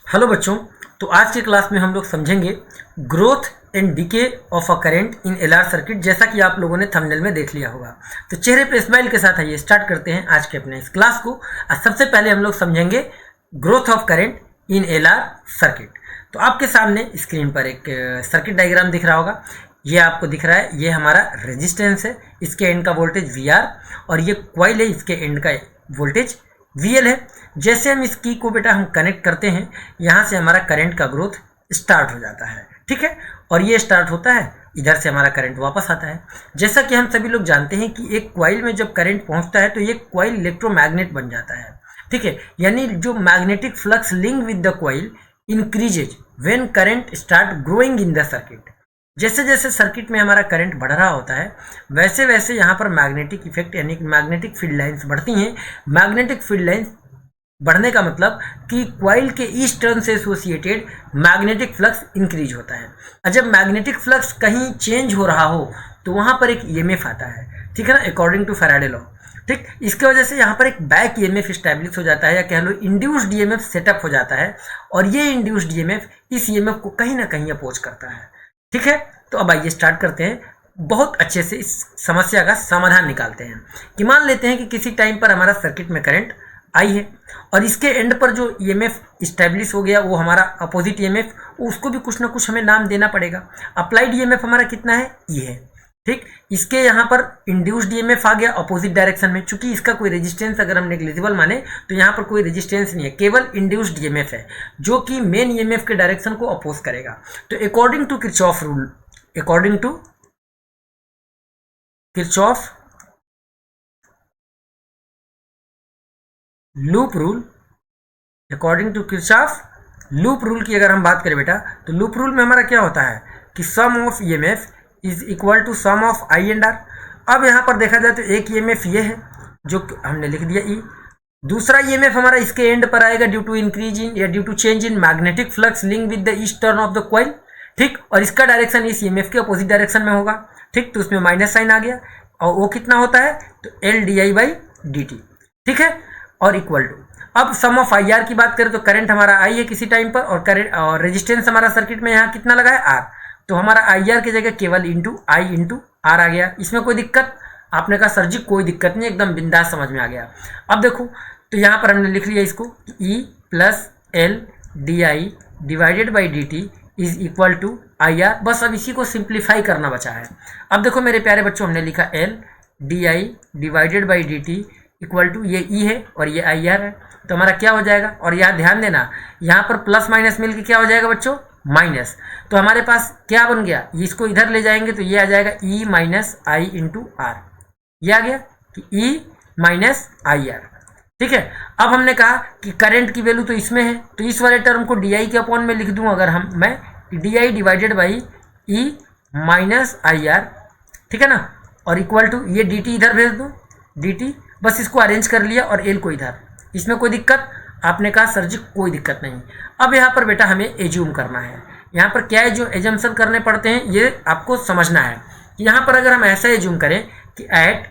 Hello बच्चों। तो आज की क्लास में हम लोग समझेंगे growth and DK of a current in LR circuit, जैसा कि आप लोगों ने थंबनेल में देख लिया होगा। तो चेहरे पे स्माइल के साथ आइए स्टार्ट करते हैं आज के अपने इस क्लास को। सबसे पहले हम लोग समझेंगे growth of current in LR circuit. तो आपके सामने स्क्रीन पर एक सर्किट डायग्राम दिख रहा होगा। ये आपको दिख रहा है, ये हमारा रेजिस्टेंस है, इसके एंड का वोल्टेज वी आर और ये कॉइल है, इसके एंड का वोल्टेज VL है। जैसे हम इस की को बेटा हम कनेक्ट करते हैं, यहाँ से हमारा करंट का ग्रोथ स्टार्ट हो जाता है, ठीक है। और ये स्टार्ट होता है, इधर से हमारा करंट वापस आता है। जैसा कि हम सभी लोग जानते हैं कि एक कॉइल में जब करंट पहुंचता है तो ये कॉइल इलेक्ट्रोमैग्नेट बन जाता है, ठीक है। यानी जो magnetic flux link with the coil increases when current start growing in the circuit. जैसे जैसे सर्किट में हमारा करंट बढ़ रहा होता है वैसे वैसे यहाँ पर मैग्नेटिक इफेक्ट यानी कि मैग्नेटिक फील्ड लाइंस बढ़ती हैं। मैग्नेटिक फील्ड लाइंस बढ़ने का मतलब कि कॉइल के ईच टर्न से एसोसिएटेड मैग्नेटिक फ्लक्स इंक्रीज होता है। और जब मैग्नेटिक फ्लक्स कहीं चेंज हो रहा हो तो वहाँ पर एक EMF आता है, ठीक है ना, अकॉर्डिंग टू फैराडे लॉ, ठीक। इसके वजह से यहाँ पर एक बैक EMF स्टैब्लिश हो जाता है, या कह लो इंड्यूस्ड EMF सेटअप हो जाता है। और ये इंड्यूस्ड EMF इस EMF को कहीं ना कहीं अपोज करता है, ठीक है। तो अब आइए स्टार्ट करते हैं, बहुत अच्छे से इस समस्या का समाधान निकालते हैं। कि मान लेते हैं कि किसी टाइम पर हमारा सर्किट में करंट आई है और इसके एंड पर जो EMF स्टैब्लिश हो गया वो हमारा अपोजिट EMF, उसको भी कुछ ना कुछ हमें नाम देना पड़ेगा। अप्लाइड EMF हमारा कितना है, E है, ठीक। इसके यहाँ पर इंड्यूस्ड EMF आ गया अपोजिट डायरेक्शन में। चूंकि इसका कोई रेजिस्टेंस अगर हम नेग्लिजिबल माने तो यहाँ पर कोई रेजिस्टेंस नहीं है, केवल इंड्यूस्ड EMF है जो कि मेन EMF के डायरेक्शन को अपोज करेगा। तो according to Kirchhoff rule, according to Kirchhoff loop rule, according to Kirchhoff loop rule की अगर हम बात करें बेटा, तो लूप रूल में हमारा क्या होता है कि sum of EMF is equal to sum of I and R। अब यहाँ पर देखा जाए तो एक EMF ये है जो हमने लिख दिया E, दूसरा EMF हमारा इसके एंड पर आएगा ड्यू टू इंक्रीज इन या due to change in magnetic flux link with the each turn of the coil, ठीक। और इसका डायरेक्शन इस EMF के अपोजिट डायरेक्शन में होगा, ठीक। तो उसमें माइनस साइन आ गया और वो कितना होता है तो LdI/dt, ठीक है। और इक्वल टू, अब सम ऑफ IR की बात करें तो करंट हमारा I है किसी टाइम पर और करंट और रेजिस्टेंस हमारा सर्किट में यहाँ कितना लगा है R, तो हमारा IR की जगह केवल I इंटू R आ गया। इसमें कोई दिक्कत, आपने कहा सर जी कोई दिक्कत नहीं, एकदम बिंदास समझ में आ गया। अब देखो तो यहाँ पर हमने लिख लिया इसको E plus LdI/dt is equal to IR। बस अब इसी को सिंप्लीफाई करना बचा है। अब देखो मेरे प्यारे बच्चों, हमने लिखा LdI/dt इक्वल टू ये E है और ये IR है, तो हमारा क्या हो जाएगा। और यहाँ ध्यान देना, यहाँ पर प्लस माइनस मिलकर क्या हो जाएगा बच्चों, माइनस। तो हमारे पास क्या बन गया, इसको इधर ले जाएंगे तो ये आ जाएगा E minus I into R। ये आ गया कि E माइनस IR, ठीक है। अब हमने कहा कि करंट की वैल्यू तो इसमें है, तो इस वाले टर्म को DI के अपॉन में लिख दूं अगर मैं DI/E माइनस IR, ठीक है ना। और इक्वल टू ये DT इधर भेज दो, DT, बस इसको अरेंज कर लिया और L को इधर। इसमें कोई दिक्कत, आपने कहा सर जी कोई दिक्कत नहीं। अब यहाँ पर बेटा हमें एज्यूम करना है। यहाँ पर क्या है जो एजम्पशन करने पड़ते हैं ये आपको समझना है। यहाँ पर अगर हम ऐसा एज्यूम करें कि at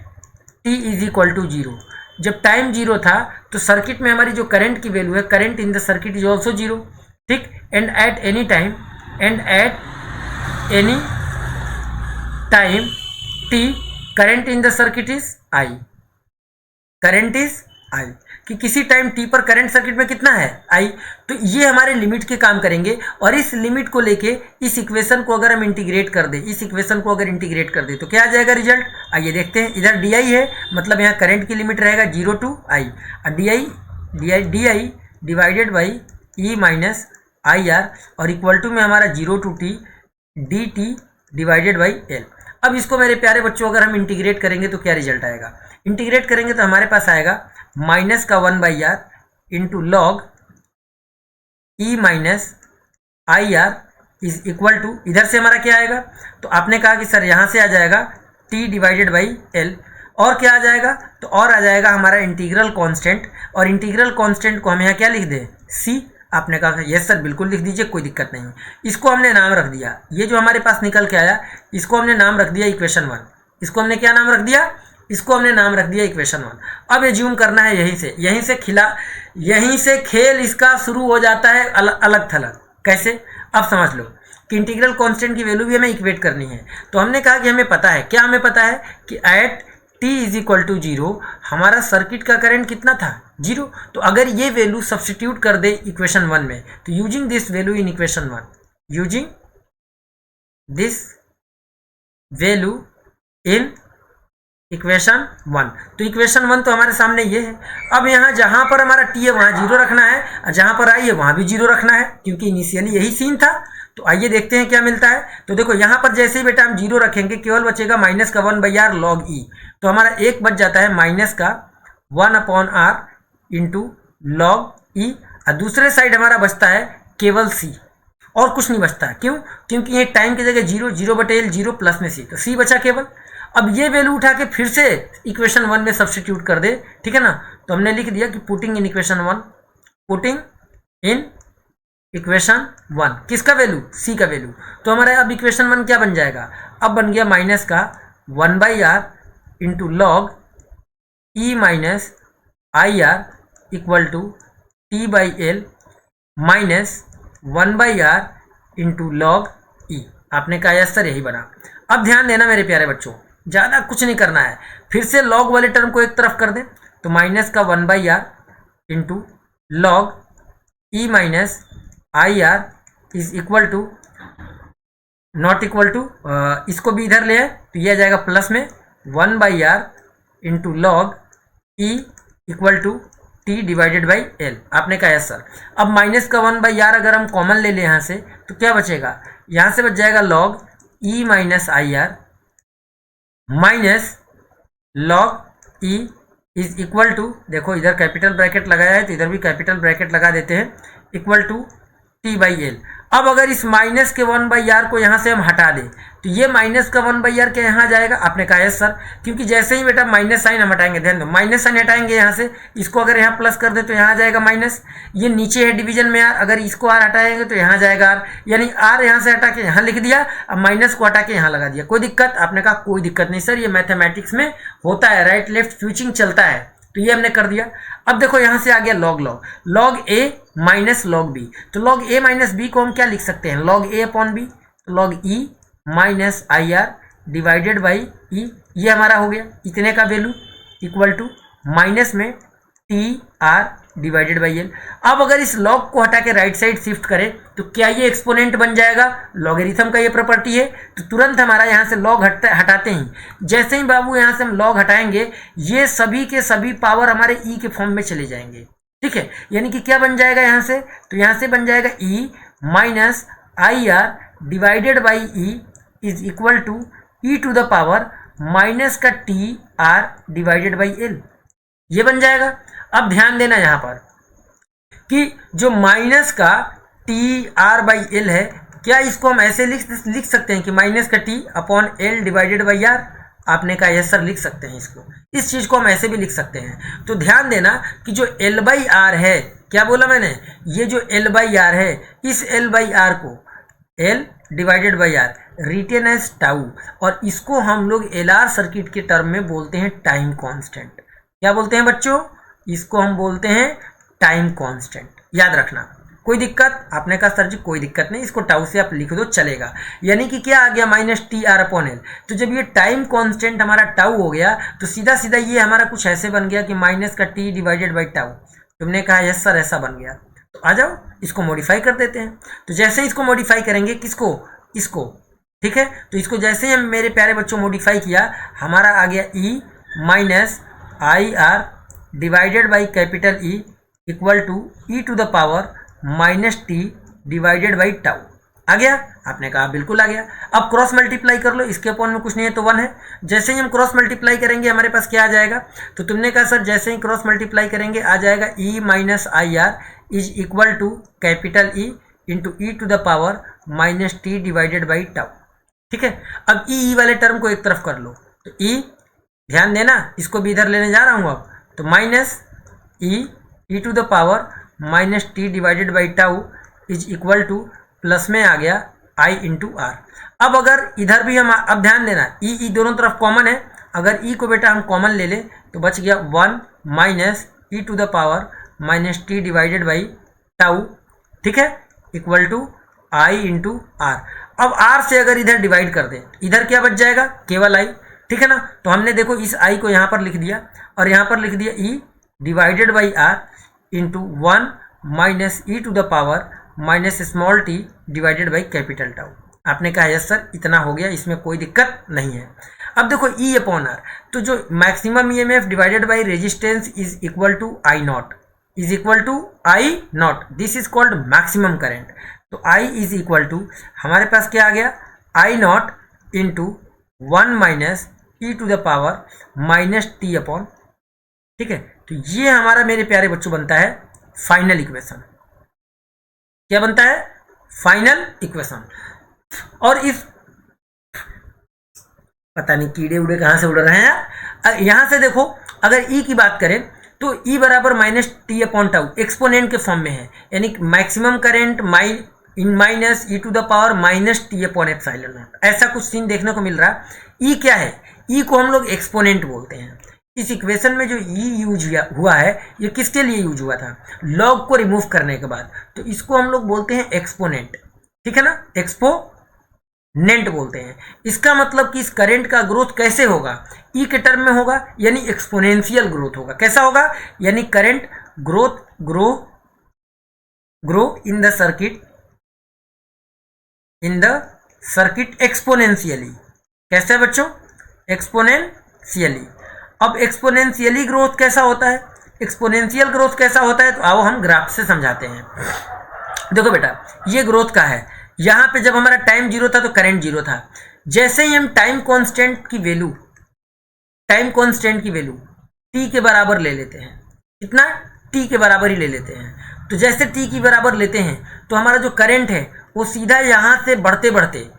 t is equal to 0, जब टाइम 0 था तो सर्किट में हमारी जो करंट की वैल्यू है, current in the circuit is also 0, ठीक। And at any time t current in the circuit is I, current is I, कि किसी टाइम t पर करंट सर्किट में कितना है I। तो ये हमारे लिमिट के काम करेंगे और इस लिमिट को लेके इस इक्वेशन को अगर हम इंटीग्रेट कर दें, इस इक्वेशन को अगर इंटीग्रेट कर दें तो क्या आ जाएगा रिजल्ट, आइए देखते हैं। इधर DI है, मतलब यहाँ करंट की लिमिट रहेगा 0 टू I, और DI/E माइनस IR और इक्वल टू में हमारा 0 टू T dt/L। अब इसको मेरे प्यारे बच्चों अगर हम इंटीग्रेट करेंगे तो क्या रिजल्ट आएगा, इंटीग्रेट करेंगे तो हमारे पास आएगा माइनस का 1/R into log E minus IR is equal to, इधर से हमारा क्या आएगा, तो आपने कहा कि सर यहाँ से आ जाएगा T/L और क्या आ जाएगा, तो और आ जाएगा हमारा इंटीग्रल कांस्टेंट। और इंटीग्रल कांस्टेंट को हम यहाँ क्या लिख दें, C। आपने कहा यस सर बिल्कुल लिख दीजिए, कोई दिक्कत नहीं। इसको हमने नाम रख दिया, ये जो हमारे पास निकल के आया इसको हमने नाम रख दिया इक्वेशन 1। इसको हमने क्या नाम रख दिया, इसको हमने नाम रख दिया इक्वेशन 1। अब एज्यूम करना है यहीं से खेल इसका शुरू हो जाता है अलग थलग। कैसे? अब समझ लो कि इंटीग्रल कांस्टेंट की वैल्यू भी हमें इक्वेट करनी है। तो हमने कहा कि हमें पता है, क्या हमें पता है कि at t is equal to 0 हमारा सर्किट का करंट कितना था? 0। तो अगर ये वैल्यू सब्सटीट्यूट कर दे इक्वेशन 1 में, तो using this value in equation 1, using this value in equation 1, तो इक्वेशन 1 तो हमारे सामने ये है। अब यहाँ जहाँ पर हमारा t है वहाँ 0 रखना है, और जहाँ पर i है वहाँ भी 0 रखना है, क्योंकि इनिशियली यही सीन था। तो आइए देखते हैं क्या मिलता है। तो देखो यहाँ पर जैसे ही बेटा हम 0 रखेंगे, केवल बचेगा माइनस का 1/r log e। तो हमारा एक बच जाता है माइनस का 1/r इंटू log e, और दूसरे साइड हमारा बचता है केवल c, और कुछ नहीं बचता। क्यों? क्योंकि ये टाइम की जगह 0/L 0 प्लस में c, तो c बचा केवल। अब ये वैल्यू उठा के फिर से इक्वेशन 1 में सब्स्टिट्यूट कर दे, ठीक है ना। तो हमने लिख दिया कि putting in equation 1, putting in equation 1 किसका वैल्यू? c का वैल्यू। तो हमारा अब इक्वेशन 1 क्या बन जाएगा? अब बन गया माइनस का 1/r into log e minus IR equal to t/L minus 1/r into log e। आपने कहा यस सर, यही बना। अब ध्यान देना मेरे प्यारे बच्चों, ज़्यादा कुछ नहीं करना है। फिर से लॉग वाले टर्म को एक तरफ कर दें, तो माइनस का 1/r into log e minus IR is equal to not equal to, इसको भी इधर ले आए तो ये आ जाएगा प्लस में 1/r into log e equal to t/L। आपने कहा यस सर। अब माइनस का 1/r अगर हम कॉमन ले लें यहाँ से, तो क्या बचेगा? यहाँ से बच जाएगा log e minus IR minus log e is equal to, देखो इधर कैपिटल ब्रैकेट लगाया है तो इधर भी कैपिटल ब्रैकेट लगा देते हैं, इक्वल टू t/L। अब अगर इस माइनस के 1/r को यहाँ से हम हटा दें, तो ये माइनस का 1/r क्या यहाँ जाएगा? आपने कहा यस सर, क्योंकि जैसे ही बेटा माइनस साइन हम हटाएंगे, ध्यान दो माइनस साइन हटाएंगे यहाँ से, इसको अगर यहाँ प्लस कर दे तो यहाँ जाएगा माइनस। ये नीचे है डिवीजन में r, अगर इसको r हटाएंगे तो यहाँ जाएगा r, यानी r यहाँ से हटा के यहाँ लिख दिया, अब माइनस को हटा के यहाँ लगा दिया। कोई दिक्कत? आपने कहा कोई दिक्कत नहीं सर, ये मैथमेटिक्स में होता है, राइट लेफ्ट स्विचिंग चलता है। तो ये हमने कर दिया। अब देखो यहाँ से आ गया log A minus log B. तो लॉग ए माइनस बी को हम क्या लिख सकते हैं? Log A upon B, log E minus IR divided by E, ये हमारा हो गया। इतने का वैल्यू इक्वल टू माइनस में TR डिवाइडेड बाई L। अब अगर इस लॉग को हटा के राइट साइड शिफ्ट करें तो क्या ये एक्सपोनेंट बन जाएगा? लॉगरिथम का ये प्रॉपर्टी है। तो तुरंत हमारा यहाँ से लॉग हटाते ही, जैसे ही बाबू यहाँ से हम लॉग हटाएंगे, ये सभी के सभी पावर हमारे ई के फॉर्म में चले जाएंगे, ठीक है। यानी कि क्या बन जाएगा यहाँ से? तो यहाँ से बन जाएगा E minus IR divided by E is equal to e to the power minus का TR डिवाइडेड बाई L, ये बन जाएगा। अब ध्यान देना यहाँ पर कि जो माइनस का TR/L है, क्या इसको हम ऐसे लिख सकते हैं कि माइनस का T upon L divided by R? आपने कहा यस सर, लिख सकते हैं इसको, इस चीज़ को हम ऐसे भी लिख सकते हैं। तो ध्यान देना कि जो L/R है, क्या बोला मैंने? ये जो L/R है, इस L/R को L divided by R written as tau, और इसको हम लोग LR सर्किट के टर्म में बोलते हैं टाइम कांस्टेंट। क्या बोलते हैं बच्चों? इसको हम बोलते हैं टाइम कांस्टेंट। याद रखना। कोई दिक्कत? आपने कहा सर जी कोई दिक्कत नहीं, इसको टाउ से आप लिख दो चलेगा। यानी कि क्या आ गया? Minus TR upon L। तो जब ये टाइम कांस्टेंट हमारा टाउ हो गया, तो सीधा सीधा ये हमारा कुछ ऐसे बन गया कि माइनस का T डिवाइडेड बाई टाउ। तुमने कहा यस सर ऐसा बन गया। तो आ जाओ इसको मॉडिफाई कर देते हैं। तो जैसे ही इसको मॉडिफाई करेंगे, किसको? इसको, ठीक है। तो इसको जैसे ही हम मेरे प्यारे बच्चों मॉडिफाई किया, हमारा आ गया E minus IR divided by capital E equal to e to the power minus T divided by tau. आ गया? आपने कहा बिल्कुल आ गया। अब क्रॉस मल्टीप्लाई कर लो, इसके अपॉन में कुछ नहीं है तो 1 है। जैसे ही हम क्रॉस मल्टीप्लाई करेंगे हमारे पास क्या आ जाएगा? तो तुमने कहा सर जैसे ही क्रॉस मल्टीप्लाई करेंगे आ जाएगा E minus IR is equal to capital E into E to the power minus T divided by tau, ठीक है। अब ई वाले टर्म को एक तरफ कर लो, तो E ध्यान देना, इसको भी इधर लेने जा रहा हूँ अब, तो minus E to the power minus T divided by tau is equal to plus में आ गया I इंटू आर। अब अगर इधर भी हम, अब ध्यान देना ई दोनों तरफ कॉमन है, अगर ई को बेटा हम कॉमन ले लें तो बच गया 1 minus E to the power minus T divided by tau, ठीक है, equal to I into R. अब आर से अगर इधर डिवाइड कर दें, इधर क्या बच जाएगा, केवल आई, ठीक है ना। तो हमने देखो इस आई को यहाँ पर लिख दिया और यहाँ पर लिख दिया E divided by R into 1 minus E to the power minus small T divided by capital tau. आपने कहा यस सर, इतना हो गया, इसमें कोई दिक्कत नहीं है। अब देखो ई अपॉन आर, तो जो maximum EMF divided by resistance is equal to I naught, is equal to I naught, this is called maximum current. तो I इज इक्वल टू हमारे पास क्या आ गया, I not into 1 minus E to the power minus T upon, ठीक है। तो ये हमारा मेरे प्यारे बच्चों बनता है फाइनल इक्वेशन। क्या बनता है, फाइनल इक्वेशन। और इस पता नहीं कीड़े उड़े कहां से उड़ रहे हैं यार। यहां से देखो अगर ई की बात करें तो ई बराबर minus T upon tau exponent के फॉर्म में है, यानी maximum current in minus E to the power minus T upon epsilon not, ऐसा कुछ सीन देखने को मिल रहा है। ई क्या है, ई को हम लोग एक्सपोनेंट बोलते हैं। इस इक्वेशन में जो ई यूज हुआ है ये किसके लिए यूज हुआ था, लॉग को रिमूव करने के बाद, तो इसको हम लोग बोलते हैं एक्सपोनेंट, ठीक है ना, एक्सपोनेंट बोलते हैं। इसका मतलब कि इस करंट का ग्रोथ कैसे होगा, ई के टर्म में होगा, यानी एक्सपोनेंशियल ग्रोथ होगा। कैसा होगा, यानी current grow in the circuit exponentially. कैसे है बच्चों, एक्सपोनेंशियली। अब एक्सपोनेंशियली ग्रोथ कैसा होता है, एक्सपोनेंशियल ग्रोथ कैसा होता है, तो आओ हम ग्राफ से समझाते हैं। देखो बेटा ये ग्रोथ का है, यहाँ पे जब हमारा टाइम जीरो था तो करंट जीरो था। जैसे ही हम टाइम कांस्टेंट की वैल्यू टी के बराबर ले लेते हैं, कितना, टी के बराबर ही ले लेते हैं। तो जैसे टी की बराबर लेते हैं तो हमारा जो करंट है वो सीधा यहाँ से बढ़ते बढ़ते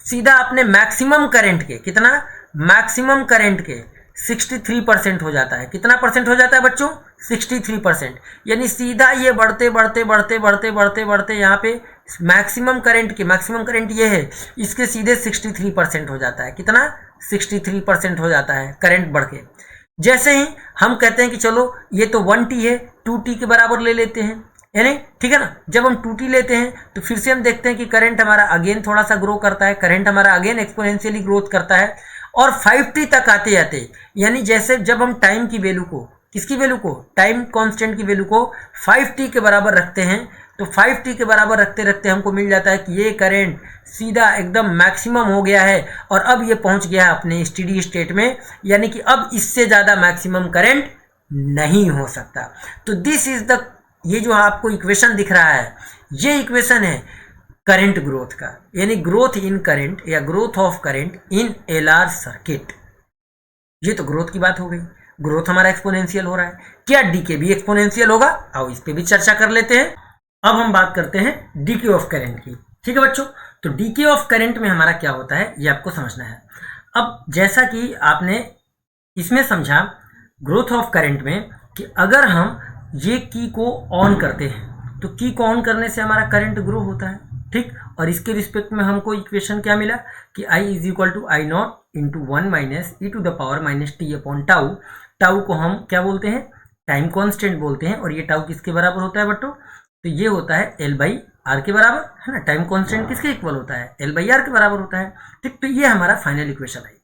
सीधा अपने मैक्सिमम करंट के, कितना, मैक्सिमम करंट के 63% हो जाता है। कितना परसेंट हो जाता है बच्चों, 63%। यानी सीधा ये बढ़ते बढ़ते बढ़ते बढ़ते बढ़ते बढ़ते यहाँ पे मैक्सिमम करंट ये है, इसके सीधे 63% हो जाता है। कितना, 63% हो जाता है करंट बढ़ के। जैसे ही हम कहते हैं कि चलो ये तो 1T है, 2T के बराबर ले लेते हैं, यानी ठीक है ना। जब हम 2T लेते हैं तो फिर से हम देखते हैं कि करंट हमारा अगेन थोड़ा सा ग्रो करता है, करंट हमारा अगेन एक्सपोनेंशियली ग्रोथ करता है। और 5T तक आते आते, यानी जैसे जब हम टाइम की वैल्यू को, किसकी वैल्यू को, टाइम कांस्टेंट की वैल्यू को 5T के बराबर रखते हैं, तो 5T के बराबर रखते रखते हमको मिल जाता है कि ये करंट सीधा एकदम मैक्सिमम हो गया है और अब ये पहुंच गया है अपने स्टेडी स्टेट में, यानी कि अब इससे ज़्यादा मैक्सिमम करंट नहीं हो सकता। तो दिस इज द, ये जो आपको इक्वेशन दिख रहा है ये इक्वेशन है करंट ग्रोथ का, यानी ग्रोथ इन करंट या growth of current in LR circuit. ये तो ग्रोथ की बात हो गई, ग्रोथ हमारा एक्सपोनेंशियल हो रहा है। क्या डीके भी एक्सपोनेंशियल होगा, आओ इस पे भी चर्चा कर लेते हैं। अब हम बात करते हैं डीके ऑफ करंट की, ठीक है बच्चों। तो डीके ऑफ करंट में हमारा क्या होता है ये आपको समझना है। अब जैसा कि आपने इसमें समझा ग्रोथ ऑफ करंट में कि अगर हम ये की को ऑन करते हैं तो की को ऑन करने से हमारा करंट ग्रो होता है, ठीक। और इसके रिस्पेक्ट में हमको इक्वेशन क्या मिला कि I is equal to I not into 1 minus E to the power minus T upon tau. Tau को हम क्या बोलते हैं, टाइम कांस्टेंट बोलते हैं। और ये टाउ किसके बराबर होता है बच्चों, तो ये होता है L बाई आर के बराबर, है ना। टाइम कांस्टेंट किसके इक्वल होता है, L बाई आर के बराबर होता है, ठीक। तो ये हमारा फाइनल इक्वेशन है।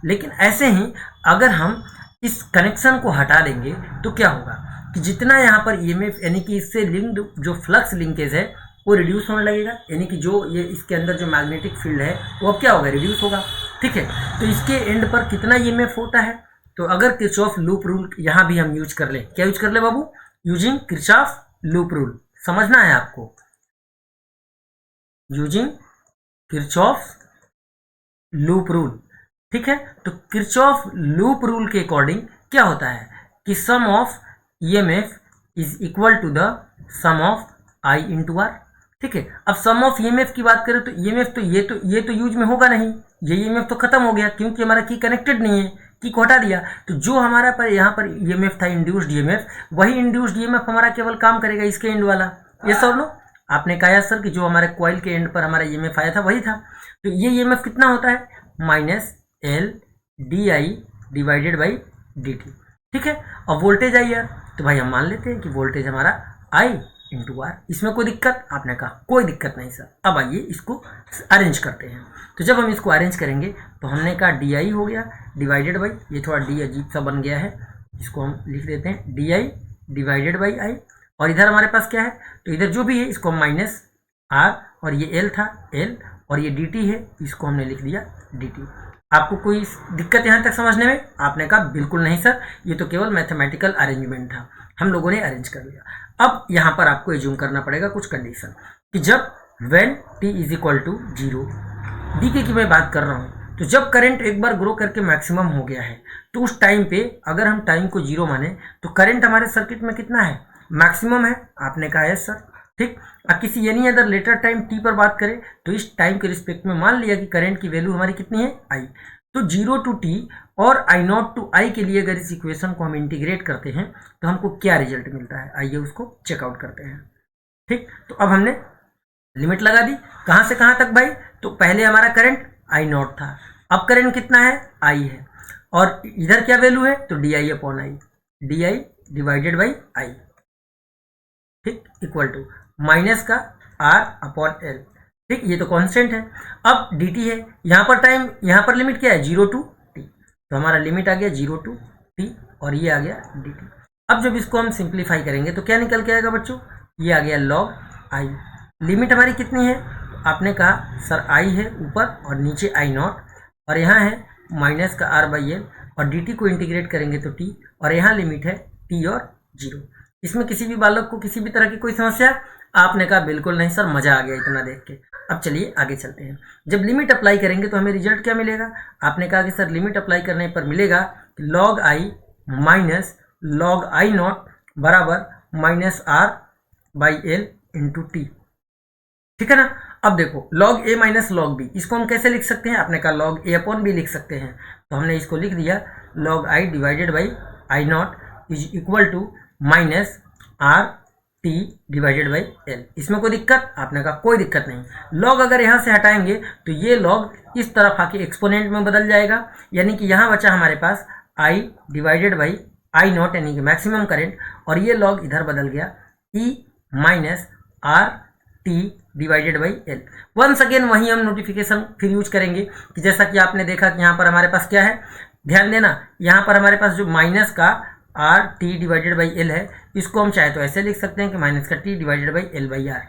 लेकिन ऐसे ही अगर हम इस कनेक्शन को हटा देंगे तो क्या होगा कि जितना यहाँ पर ईएमएफ यानी कि इससे लिंक्ड जो फ्लक्स लिंकेज है वो रिड्यूस होने लगेगा, यानी कि जो ये इसके अंदर जो मैग्नेटिक फील्ड है वो अब क्या होगा, रिड्यूस होगा, ठीक है। तो इसके एंड पर कितना ईएमएफ होता है, तो अगर किरचॉफ लूप रूल यहाँ भी हम यूज कर ले, क्या यूज कर ले बाबू, यूजिंग किरचॉफ लूप रूल, समझना है आपको, यूजिंग किरचॉफ लूप रूल, ठीक है। तो किरचॉफ लूप रूल के अकॉर्डिंग क्या होता है कि sum of EMF is equal to the sum of I into R, ठीक है। अब सम ऑफ ईएमएफ की बात करें तो ईएमएफ तो ये तो यूज में होगा नहीं, ये ईएमएफ तो खत्म हो गया क्योंकि हमारा की कनेक्टेड नहीं है, की को हटा दिया। तो जो हमारा पर यहाँ पर ईएमएफ था इंड्यूस्ड ईएमएफ, वही इंड्यूस्ड ईएमएफ हमारा केवल काम करेगा इसके एंड वाला। ये सब लो, आपने कहा सर कि जो हमारे कॉइल के एंड पर हमारा ईएमएफ आया था वही था। तो ये ईएमएफ कितना होता है, minus L D I divided by D T. ठीक है, अब वोल्टेज आई यार, तो भाई हम मान लेते हैं कि वोल्टेज हमारा आई इंटू आर। इसमें कोई दिक्कत? आपने कहा कोई दिक्कत नहीं सर। अब आइए इसको अरेंज करते हैं। तो जब हम इसको अरेंज करेंगे तो हमने कहा डी आई हो गया डिवाइडेड बाई, ये थोड़ा डी अजीब सा बन गया है, इसको हम लिख देते हैं D I divided by I. और इधर हमारे पास क्या है, तो इधर जो भी है इसको हम माइनस आर, और ये एल था एल, और ये डी टी है, इसको हमने लिख दिया डी टी। आपको कोई दिक्कत यहाँ तक समझने में? आपने कहा बिल्कुल नहीं सर, ये तो केवल मैथमेटिकल अरेंजमेंट था, हम लोगों ने अरेंज कर लिया। अब यहाँ पर आपको एज्यूम करना पड़ेगा कुछ कंडीशन कि जब when t is equal to 0, D की मैं बात कर रहा हूँ, तो जब करंट एक बार ग्रो करके मैक्सिमम हो गया है तो उस टाइम पे अगर हम टाइम को 0 माने तो करंट हमारे सर्किट में कितना है? मैक्सिमम है। आपने कहा है सर, ठीक। अब किसी any other later time t पर बात करें तो इस टाइम के रिस्पेक्ट में मान लिया कि करंट की वैल्यू हमारी कितनी है? i। तो 0 टू t और i नॉट टू i के लिए अगर इस इक्वेशन को हम इंटीग्रेट करते हैं तो हमको क्या रिजल्ट मिलता है, आइए उसको चेकआउट करते हैं। ठीक, तो अब हमने लिमिट लगा दी, कहाँ से कहाँ तक भाई? तो पहले हमारा करंट i नॉट था, अब करंट कितना है? i है, और इधर क्या वैल्यू है? तो di upon i, di divided by i, ठीक, इक्वल टू माइनस का r अपॉन l। ठीक, ये तो कांस्टेंट है। अब dt है, यहाँ पर टाइम, यहाँ पर लिमिट क्या है? 0 टू t, तो हमारा लिमिट आ गया 0 टू t और ये आ गया dt। अब जब इसको हम सिंप्लीफाई करेंगे तो क्या निकल के आएगा बच्चों? ये आ गया log i। लिमिट हमारी कितनी है? तो आपने कहा सर i है ऊपर और नीचे i नॉट, और यहाँ है माइनस का r बाई एल, और dt को इंटीग्रेट करेंगे तो t, और यहाँ लिमिट है t और 0। इसमें किसी भी बालक को किसी भी तरह की कोई समस्या? आपने कहा बिल्कुल नहीं सर, मजा आ गया इतना देख के। अब चलिए आगे चलते हैं। जब लिमिट अप्लाई करेंगे तो हमें रिजल्ट क्या मिलेगा? आपने कहा कि सर लिमिट अप्लाई करने पर मिलेगा log i minus log i naught बराबर minus r by L into T. ठीक है ना। अब देखो log a minus log b, इसको हम कैसे लिख सकते हैं? आपने कहा log a अपॉन b लिख सकते हैं, तो हमने इसको लिख दिया log i divided by i not is equal to minus r t divided by l। इसमें कोई दिक्कत? आपने कहा कोई दिक्कत नहीं। log अगर यहाँ से हटाएंगे तो ये log इस तरफ आके एक्सपोनेंट में बदल जाएगा, यानी कि यहाँ बचा हमारे पास i divided by i not यानी कि मैक्सिमम करंट, और ये log इधर बदल गया e minus r t divided by L. Once again वही हम नोटिफिकेशन फिर यूज करेंगे कि जैसा कि आपने देखा कि यहाँ पर हमारे पास क्या है, ध्यान देना, यहाँ पर हमारे पास जो माइनस का R T divided by L है, इसको हम चाहे तो ऐसे लिख सकते हैं कि माइनस का T divided by L by R,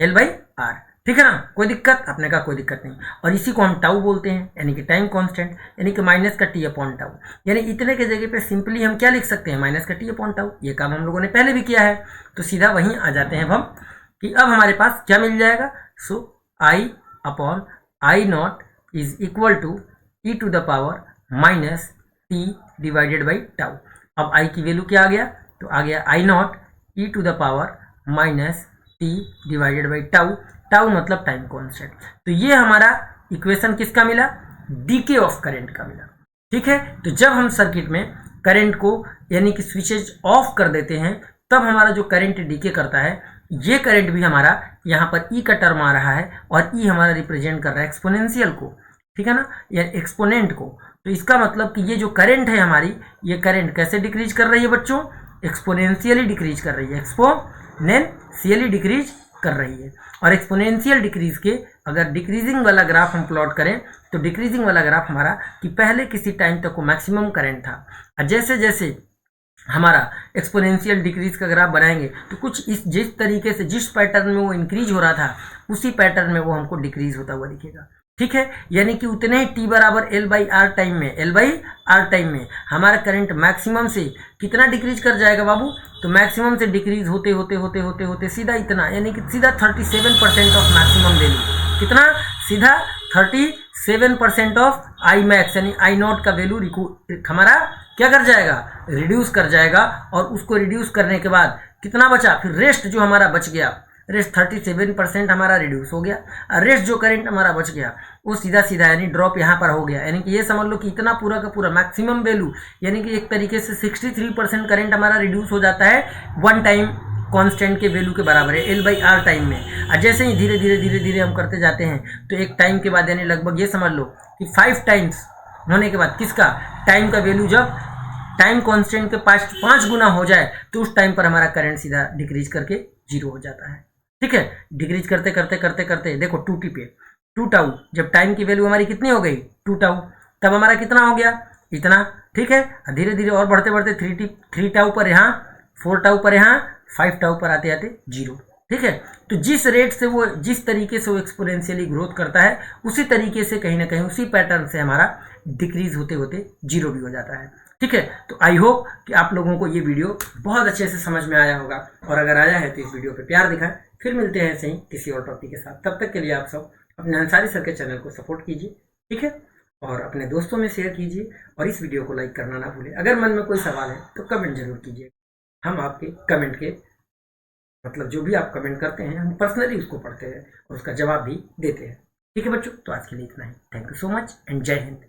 L by R. ठीक है ना, कोई दिक्कत? आपने कहा कोई दिक्कत नहीं। और इसी को हम टाउ बोलते हैं, यानी कि टाइम कांस्टेंट, यानी कि माइनस का टी अपॉन टाउ। यानी इतने के जगह पे सिंपली हम क्या लिख सकते हैं? माइनस का टी अपॉन टाउ। ये काम हम लोगों ने पहले भी किया है, तो सीधा वहीं आ जाते हैं हम कि अब हमारे पास क्या मिल जाएगा। So I upon I naught is equal to E to the power minus T divided by tau. अब आई की वैल्यू क्या आ गया? तो आ गया I naught E to the power minus T divided by tau. Tau मतलब time constant. तो ये हमारा इक्वेशन किसका मिला? डीके ऑफ करंट का मिला। ठीक है, तो जब हम सर्किट में करंट को यानी कि स्विचेज ऑफ कर देते हैं तब हमारा जो करंट डीके करता है, ये करंट भी हमारा यहाँ पर ई का टर्म आ रहा है, और ई हमारा रिप्रेजेंट कर रहा है एक्सपोनेंशियल को, ठीक है ना, या एक्सपोनेंट को। तो इसका मतलब कि ये जो करंट है हमारी, ये करंट कैसे डिक्रीज कर रही है बच्चों? एक्सपोनेंशियली डिक्रीज कर रही है, एक्सपोनेंशियली डिक्रीज कर रही है। और एक्सपोनेंशियल डिक्रीज के अगर डिक्रीजिंग वाला ग्राफ हम प्लॉट करें तो डिक्रीजिंग वाला ग्राफ हमारा कि पहले किसी टाइम तक को मैक्सिमम करंट था, और जैसे जैसे हमारा एक्सपोनेंशियल डिक्रीज का ग्राफ बनाएंगे तो कुछ इस जिस तरीके से जिस पैटर्न में वो इंक्रीज हो रहा था उसी पैटर्न में वो हमको डिक्रीज होता हुआ दिखेगा। ठीक है, यानी कि उतने ही टी बराबर एल बाई आर टाइम में, एल बाई आर टाइम में हमारा करंट मैक्सिमम से कितना डिक्रीज कर जाएगा बाबू? तो मैक्सिमम से डिक्रीज होते होते होते होते होते सीधा इतना, यानी कि सीधा 37% ऑफ मैक्सिमम वैल्यू। कितना? सीधा 37% ऑफ आई मैक्स, यानी आई नॉट का वैल्यू हमारा क्या कर जाएगा? रिड्यूस कर जाएगा। और उसको रिड्यूस करने के बाद कितना बचा? फिर रेस्ट जो हमारा बच गया, रेस्ट 37% हमारा रिड्यूस हो गया, और रेस्ट जो करंट हमारा बच गया वो सीधा सीधा यानी ड्रॉप यहाँ पर हो गया। यानी कि ये समझ लो कि इतना पूरा का पूरा मैक्सिमम वैल्यू, यानी कि एक तरीके से 63% करंट हमारा रिड्यूस हो जाता है वन टाइम कांस्टेंट के वैल्यू के बराबर है, एल बाई आर टाइम में। और जैसे ही धीरे धीरे हम करते जाते हैं तो एक टाइम के बाद यानी लगभग ये समझ लो कि 5 टाइम्स होने के बाद किसका, टाइम का वैल्यू जब टाइम कांस्टेंट के 5 गुना हो जाए तो उस टाइम पर हमारा करंट सीधा डिक्रीज करके 0 हो जाता है। ठीक है, डिक्रीज करते करते करते करते देखो 2t पे 2 टाउ, जब टाइम की वैल्यू हमारी कितनी हो गई 2 टाउ, तब हमारा कितना हो गया इतना। ठीक है, धीरे धीरे और बढ़ते बढ़ते 3 टाउ पर यहाँ, 4 टाउ पर यहाँ, 5 टाउ पर आते आते 0। ठीक है, तो जिस रेट से वो, जिस तरीके से वो एक्सपोनेंशियली ग्रोथ करता है उसी तरीके से कहीं ना कहीं उसी पैटर्न से हमारा डिक्रीज होते होते 0 भी हो जाता है। ठीक है, तो आई होप कि आप लोगों को ये वीडियो बहुत अच्छे से समझ में आया होगा, और अगर आया है तो इस वीडियो पे प्यार दिखाएं। फिर मिलते हैं ऐसे ही किसी और टॉपिक के साथ, तब तक के लिए आप सब अपने अंसारी सर के चैनल को सपोर्ट कीजिए। ठीक है, और अपने दोस्तों में शेयर कीजिए, और इस वीडियो को लाइक करना ना भूलें। अगर मन में कोई सवाल है तो कमेंट जरूर कीजिए, हम आपके कमेंट के मतलब जो भी आप कमेंट करते हैं हम पर्सनली उसको पढ़ते हैं और उसका जवाब भी देते हैं। ठीक है बच्चों, तो आज के लिए इतना ही। Thank you so much and जय हिंद।